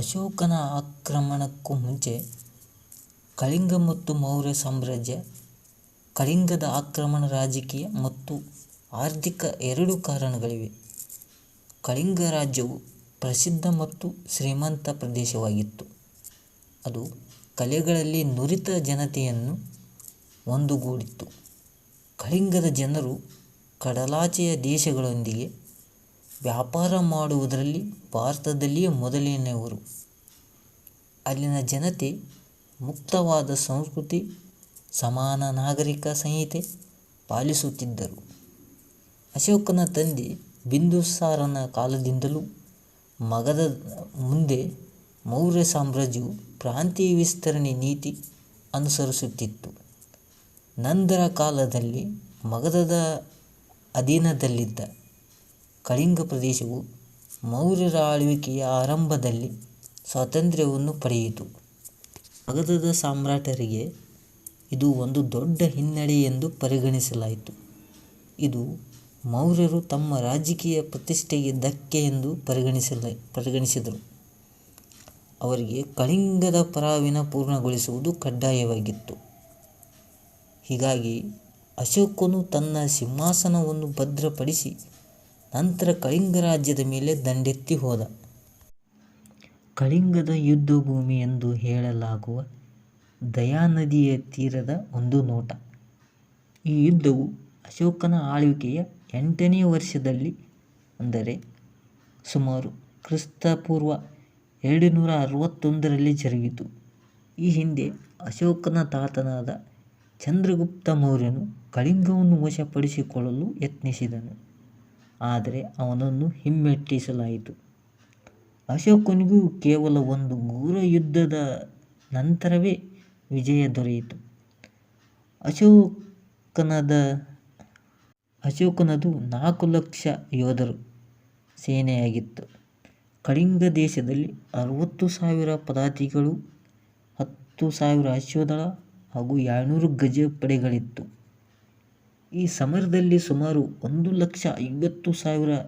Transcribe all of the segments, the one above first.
ಅಶೋಕನ ಆಕ್ರಮಣಕ್ಕೂ ಮುಂಚೆ ಕಳಿಂಗ ಮತ್ತು ಮೌರ್ಯ ಸಾಮ್ರಾಜ್ಯ. ಕಳಿಂಗದ ಆಕ್ರಮಣ ರಾಜಕೀಯ ಮತ್ತು ಆರ್ಥಿಕ ಎರಡೂ ಕಾರಣಗಳಿವೆ. ಕಳಿಂಗ ರಾಜ್ಯವು ಪ್ರಸಿದ್ಧ ಮತ್ತು ಶ್ರೀಮಂತ ಪ್ರದೇಶವಾಗಿತ್ತು. ಅದು ಕಲೆಗಳಲ್ಲಿ ನುರಿತ ಜನತೆಯನ್ನು ಒಂದುಗೂಡಿತ್ತು. ಕಳಿಂಗದ ಜನರು ಕಡಲಾಚೆಯ ದೇಶಗಳೊಂದಿಗೆ ವ್ಯಾಪಾರ ಮಾಡುವುದರಲ್ಲಿ ಭಾರತದಲ್ಲಿಯೇ ಮೊದಲನೆಯವರು. ಅಲ್ಲಿನ ಜನತೆ ಮುಕ್ತವಾದ ಸಂಸ್ಕೃತಿ, ಸಮಾನ ನಾಗರಿಕ ಸಂಹಿತೆ ಪಾಲಿಸುತ್ತಿದ್ದರು. ಅಶೋಕನ ತಂದೆ ಬಿಂದುಸಾರನ ಕಾಲದಿಂದಲೂ ಮಗಧದ ಮುಂದೆ ಮೌರ್ಯ ಸಾಮ್ರಾಜ್ಯವು ಪ್ರಾಂತೀಯ ವಿಸ್ತರಣೆ ನೀತಿ ಅನುಸರಿಸುತ್ತಿತ್ತು. ನಂದರ ಕಾಲದಲ್ಲಿ ಮಗಧದ ಅಧೀನದಲ್ಲಿದ್ದ ಕಳಿಂಗ ಪ್ರದೇಶವು ಮೌರ್ಯರ ಆಳ್ವಿಕೆಯ ಆರಂಭದಲ್ಲಿ ಸ್ವಾತಂತ್ರ್ಯವನ್ನು ಪಡೆಯಿತು. ಮಗಧದ ಸಾಮ್ರಾಟರಿಗೆ ಇದು ಒಂದು ದೊಡ್ಡ ಹಿನ್ನಡೆ ಎಂದು ಪರಿಗಣಿಸಲಾಯಿತು. ಇದು ಮೌರ್ಯರು ತಮ್ಮ ರಾಜಕೀಯ ಪ್ರತಿಷ್ಠೆಗೆ ಧಕ್ಕೆ ಎಂದು ಪರಿಗಣಿಸಿದರು. ಅವರಿಗೆ ಕಳಿಂಗದ ಪರಾವಿನ ಪೂರ್ಣಗೊಳಿಸುವುದು ಕಡ್ಡಾಯವಾಗಿತ್ತು. ಹೀಗಾಗಿ ಅಶೋಕನು ತನ್ನ ಸಿಂಹಾಸನವನ್ನು ಭದ್ರಪಡಿಸಿ ನಂತರ ಕಳಿಂಗ ರಾಜ್ಯದ ಮೇಲೆ ದಂಡೆತ್ತಿ ಹೋದ. ಕಳಿಂಗದ ಯುದ್ಧಭೂಮಿ ಎಂದು ಹೇಳಲಾಗುವ ದಯಾನದಿಯ ತೀರದ ಒಂದು ನೋಟ. ಈ ಯುದ್ಧವು ಅಶೋಕನ ಆಳ್ವಿಕೆಯ 8ನೇ ವರ್ಷದಲ್ಲಿ, ಅಂದರೆ ಸುಮಾರು ಕ್ರಿಸ್ತಪೂರ್ವ 261ರಲ್ಲಿ ಜರುಗಿತು. ಈ ಹಿಂದೆ ಅಶೋಕನ ತಾತನಾದ ಚಂದ್ರಗುಪ್ತ ಮೌರ್ಯನು ಕಳಿಂಗವನ್ನು ವಶಪಡಿಸಿಕೊಳ್ಳಲು ಯತ್ನಿಸಿದನು, ಆದರೆ ಅವನನ್ನು ಹಿಮ್ಮೆಟ್ಟಿಸಲಾಯಿತು. ಅಶೋಕನಿಗೂ ಕೇವಲ ಒಂದು ಘೋರ ಯುದ್ಧದ ನಂತರವೇ ವಿಜಯ ದೊರೆಯಿತು. ಅಶೋಕನದು 4 ಲಕ್ಷ ಯೋಧರ ಸೇನೆಯಾಗಿತ್ತು. ಕಳಿಂಗ ದೇಶದಲ್ಲಿ 60,000 ಪದಾತಿಗಳು, 10,000 ಅಶ್ವದಳ ಹಾಗೂ 200 ಗಜಪಡೆಗಳಿತ್ತು. ಈ ಸಮರದಲ್ಲಿ ಸುಮಾರು 1,50,000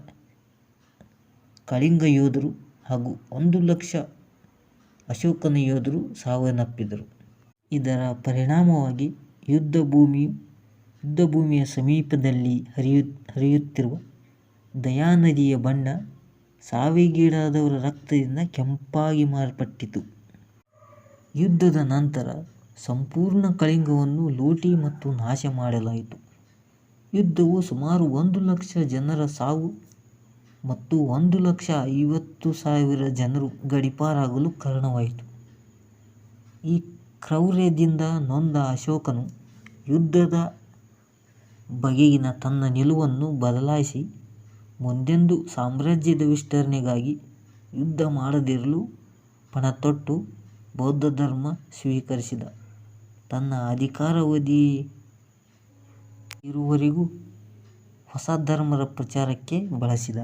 ಕಳಿಂಗ ಯೋಧರು ಹಾಗೂ 1,00,000 ಅಶೋಕನ ಯೋಧರು ಸಾವನ್ನಪ್ಪಿದರು. ಇದರ ಪರಿಣಾಮವಾಗಿ ಯುದ್ಧಭೂಮಿಯ ಸಮೀಪದಲ್ಲಿ ಹರಿಯುತ್ತಿರುವ ದಯಾನದಿಯ ಬಣ್ಣ ಸಾವಿಗೀಡಾದವರ ರಕ್ತದಿಂದ ಕೆಂಪಾಗಿ ಮಾರ್ಪಟ್ಟಿತು. ಯುದ್ಧದ ನಂತರ ಸಂಪೂರ್ಣ ಕಳಿಂಗವನ್ನು ಲೂಟಿ ಮತ್ತು ನಾಶ ಮಾಡಲಾಯಿತು. ಯುದ್ಧವು ಸುಮಾರು 1,00,000 ಜನರ ಸಾವು ಮತ್ತು 1,50,000 ಜನರು ಗಡೀಪಾರಾಗಲು ಕಾರಣವಾಯಿತು. ಈ ಕ್ರೌರ್ಯದಿಂದ ನೊಂದ ಅಶೋಕನು ಯುದ್ಧದ ಬಗೆಗಿನ ತನ್ನ ನಿಲುವನ್ನು ಬದಲಾಯಿಸಿ ಮುಂದೆಂದೂ ಸಾಮ್ರಾಜ್ಯದ ವಿಸ್ತರಣೆಗಾಗಿ ಯುದ್ಧ ಮಾಡದಿರಲು ಪಣತೊಟ್ಟು ಬೌದ್ಧ ಧರ್ಮ ಸ್ವೀಕರಿಸಿದ. ತನ್ನ ಅಧಿಕಾರಾವಧಿ ಇರುವವರೆಗೂ ಹೊಸ ಧರ್ಮದ ಪ್ರಚಾರಕ್ಕೆ ಬಳಸಿದ.